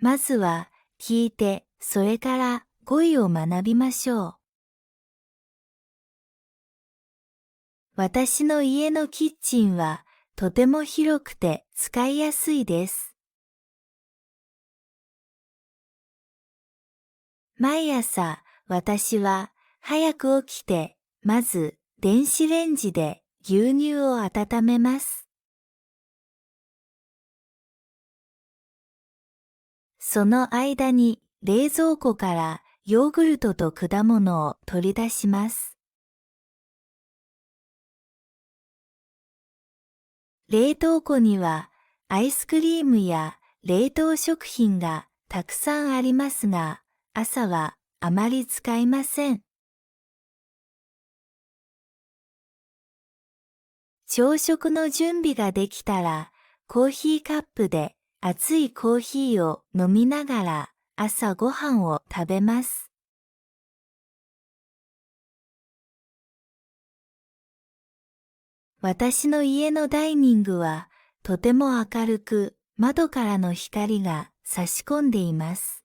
まずは聞いて、それから語彙を学びましょう。私の家のキッチンはとても広くて使いやすいです。毎朝、私は早く起きて、まず電子レンジで牛乳を温めます。その間に冷蔵庫からヨーグルトと果物を取り出します。冷凍庫にはアイスクリームや冷凍食品がたくさんありますが、朝はあまり使いません。朝食の準備ができたら、コーヒーカップで熱いコーヒーを飲みながら朝ごはんを食べます。私の家のダイニングはとても明るく、窓からの光が差し込んでいます。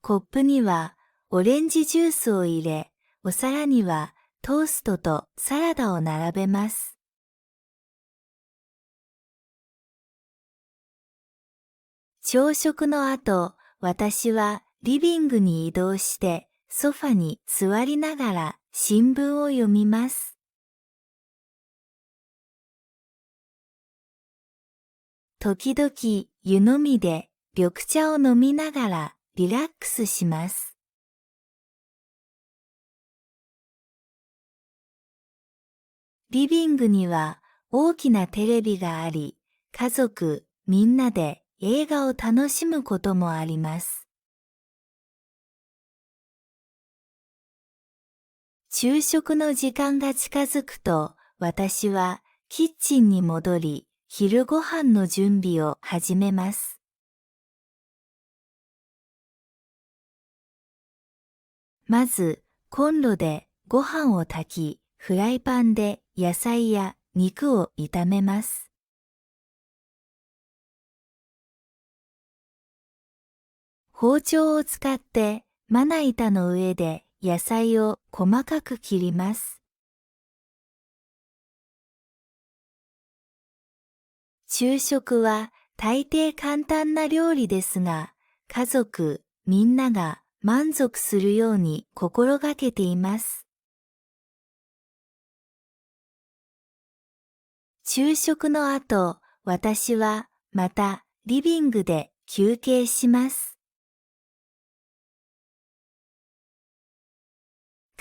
コップにはオレンジジュースを入れ、お皿にはトーストとサラダを並べます。朝食の後、私はリビングに移動してソファに座りながら新聞を読みます。時々湯飲みで緑茶を飲みながらリラックスします。リビングには大きなテレビがあり、家族みんなで映画を楽しむこともあります。昼食の時間が近づくと、私はキッチンに戻り、昼ご飯の準備を始めます。まず、コンロでご飯を炊き、フライパンで野菜や肉を炒めます。包丁を使ってまな板の上で野菜を細かく切ります。昼食は大抵簡単な料理ですが、家族みんなが満足するように心がけています。昼食の後、私はまたリビングで休憩します。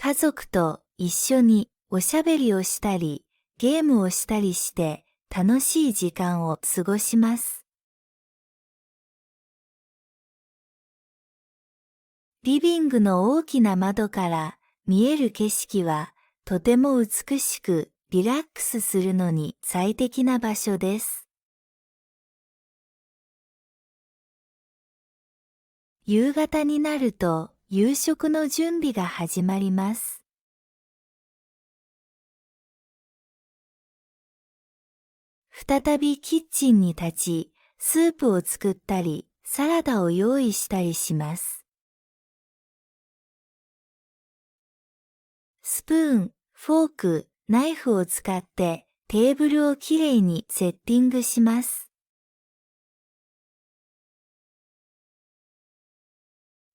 家族と一緒におしゃべりをしたり、ゲームをしたりして楽しい時間を過ごします。リビングの大きな窓から見える景色はとても美しくリラックスするのに最適な場所です。夕方になると夕食の準備が始まります。再びキッチンに立ち、スープを作ったり、サラダを用意したりします。スプーン、フォーク、ナイフを使ってテーブルをきれいにセッティングします。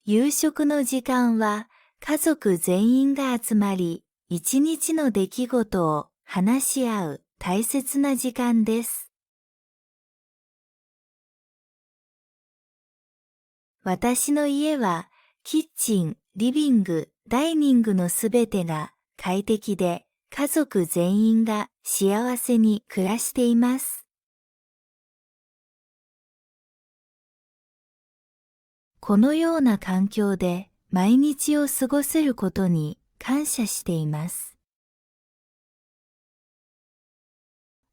夕食の時間は家族全員が集まり、一日の出来事を話し合う大切な時間です。私の家はキッチン、リビング、ダイニングのすべてが快適で、家族全員が幸せに暮らしています。このような環境で毎日を過ごせることに感謝しています。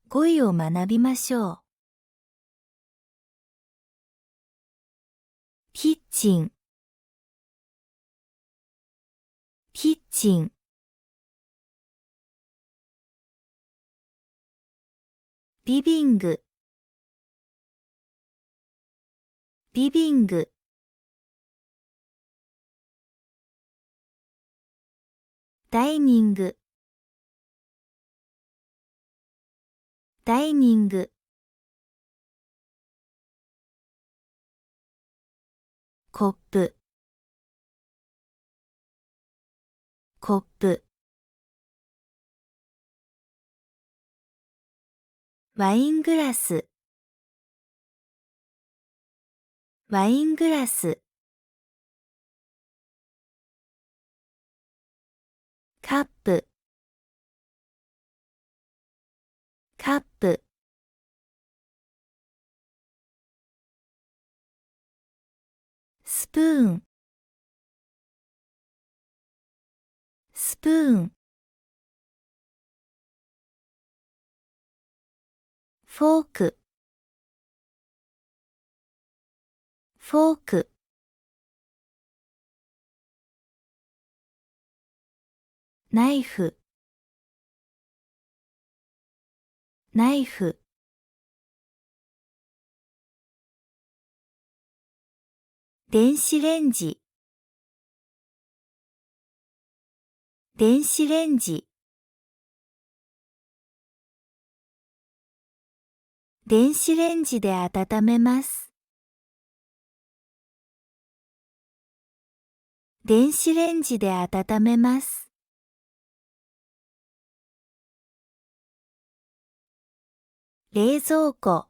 語彙を学びましょう。キッチン、キッチン。リビング、リビング、ダイニング、ダイニング、コップ、コップ、ワイングラス、ワイングラス、カップ、カップ、スプーン、スプーン、フォーク、フォーク、ナイフ、ナイフ、電子レンジ、電子レンジ、電子レンジで温めます。電子レンジで温めます。冷蔵庫、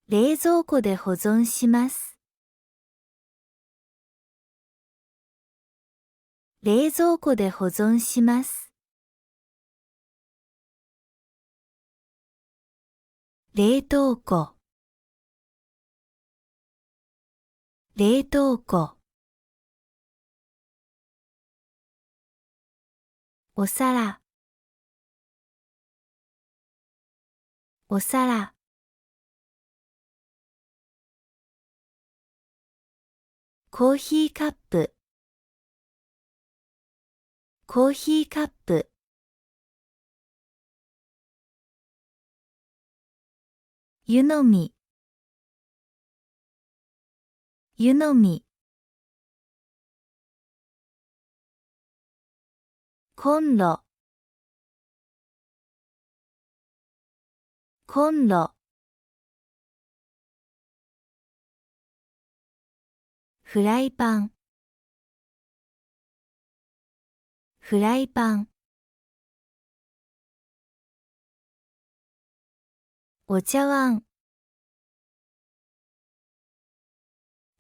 冷蔵庫で保存します。冷蔵庫で保存します。冷凍庫、冷凍庫、お皿、お皿、コーヒーカップ、コーヒーカップ、湯飲み、湯飲み、コンロ、コンロ、フライパン、フライパン、お茶碗、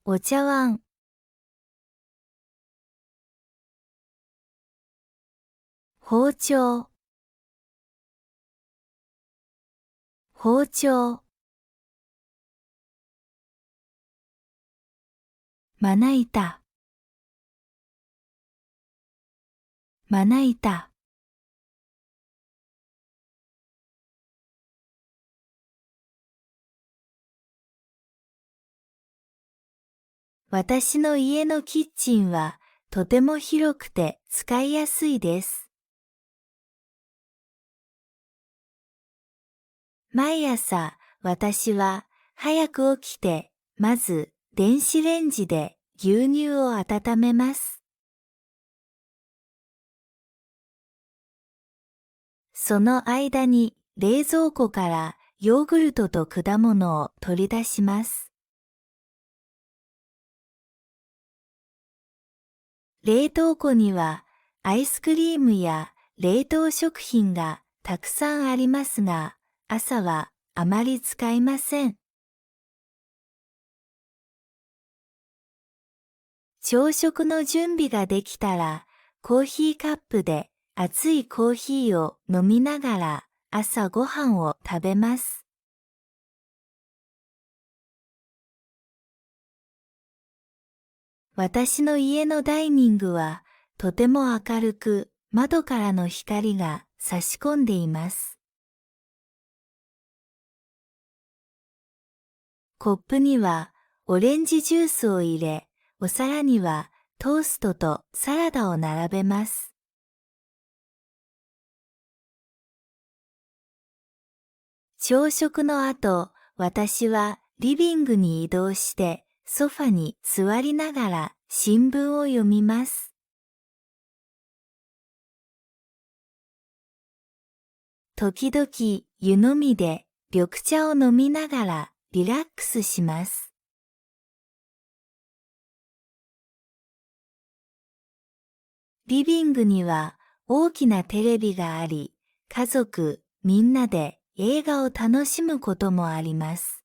お茶碗、包丁、包丁、まな板、まな板、私の家のキッチンはとても広くて使いやすいです。毎朝私は早く起きて、まず電子レンジで牛乳を温めます。その間に冷蔵庫からヨーグルトと果物を取り出します。冷凍庫にはアイスクリームや冷凍食品がたくさんありますが、朝はあまり使いません。朝食の準備ができたら、コーヒーカップで熱いコーヒーを飲みながら朝ごはんを食べます。私の家のダイニングはとても明るく、窓からの光が差し込んでいます。コップにはオレンジジュースを入れ、お皿にはトーストとサラダを並べます。朝食の後、私はリビングに移動してソファに座りながら新聞を読みます。時々湯飲みで緑茶を飲みながらリラックスします。リビングには大きなテレビがあり、家族みんなで映画を楽しむこともあります。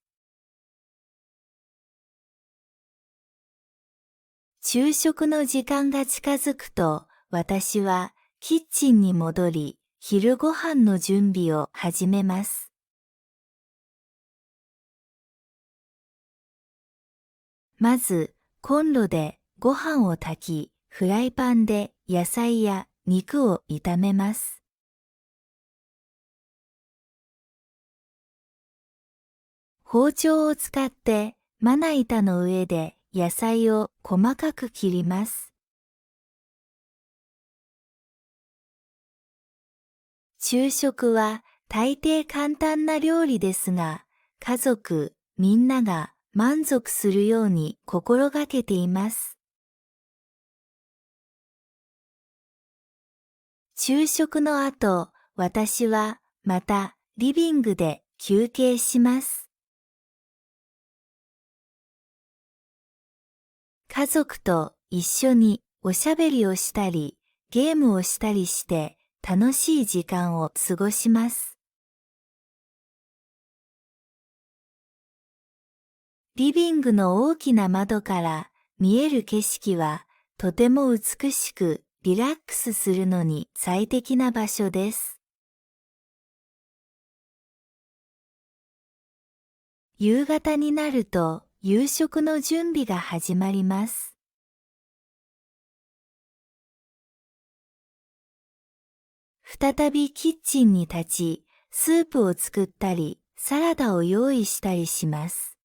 昼食の時間が近づくと、私はキッチンに戻り、昼ご飯の準備を始めます。まず、コンロでご飯を炊き、フライパンで野菜や肉を炒めます。包丁を使ってまな板の上で野菜を細かく切ります。昼食は大抵簡単な料理ですが、家族みんなが満足するように心がけています。昼食の後、私はまたリビングで休憩します。家族と一緒におしゃべりをしたり、ゲームをしたりして楽しい時間を過ごします。リビングの大きな窓から見える景色はとても美しくリラックスするのに最適な場所です。夕方になると夕食の準備が始まります。再びキッチンに立ち、スープを作ったり、サラダを用意したりします。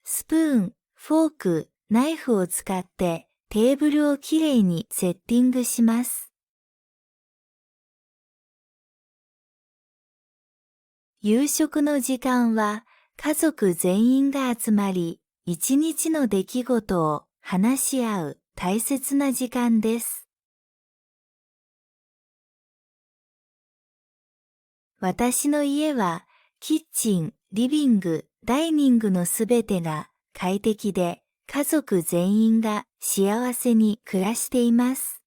スプーン、フォーク、ナイフを使ってテーブルをきれいにセッティングします。夕食の時間は家族全員が集まり、一日の出来事を話し合う大切な時間です。私の家はキッチン、リビング、ダイニングのすべてが快適で家族全員が幸せに暮らしています。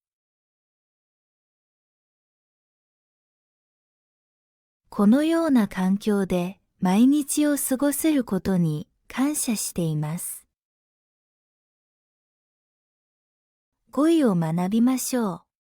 このような環境で毎日を過ごせることに感謝しています。語彙を学びましょう。